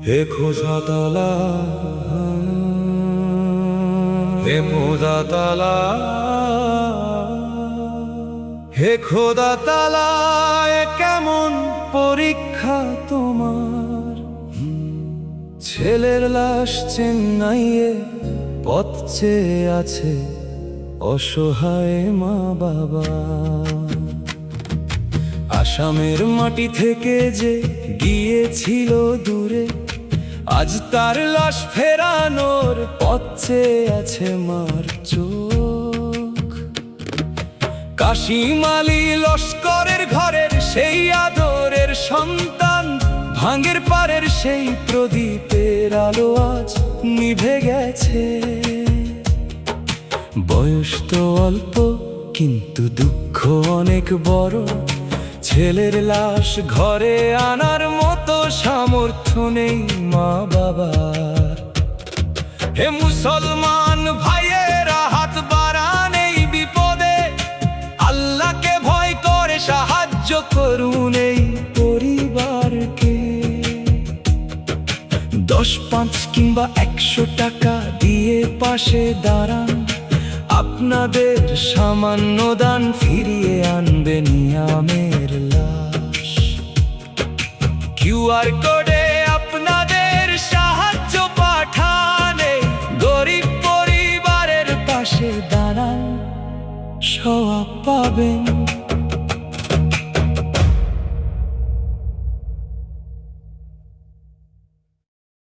হে খোদা তাআলা, হে খোদা তাআলা, হে খোদা তাআলা, এ কেমন পরীক্ষা তোমার। ছেলের লাশ চেন্নাইয়ে পথ চেয়ে আছে অসহায় মা বাবা। আসামের মাটি থেকে যে গিয়েছিল দূরে, আজ তার লাশ ফেরানোর পথ চেয়ে আছে মার চোখ। কাশিম আলী লস্করের ঘরের সেই আদরের সন্তান, ভাঙের পাড়ের সেই প্রদীপের আলো আজ নিভে গেছে। বয়স তো অল্প কিন্তু দুঃখ অনেক বড়, ছেলের লাশ ঘরে আনার মতো সামর্থ্য নেই মা বাবার। হে মুসলমান ভাইয়েরা, হাত বাড়ান এই বিপদে, আল্লাহকে ভয় করে সাহায্য করুন এই পরিবারকে। 10, 5 কিংবা 100 টাকা দিয়ে পাশে দাঁড়ান, আপনাদের সামান্য দান ফিরিয়ে আনবে নিয়ামের লাশ। QR কোডে আপনাদের সাহায্য পাঠানে, গরিব পরিবারের পাশে দাঁড়ান, সওয়াব পাবেন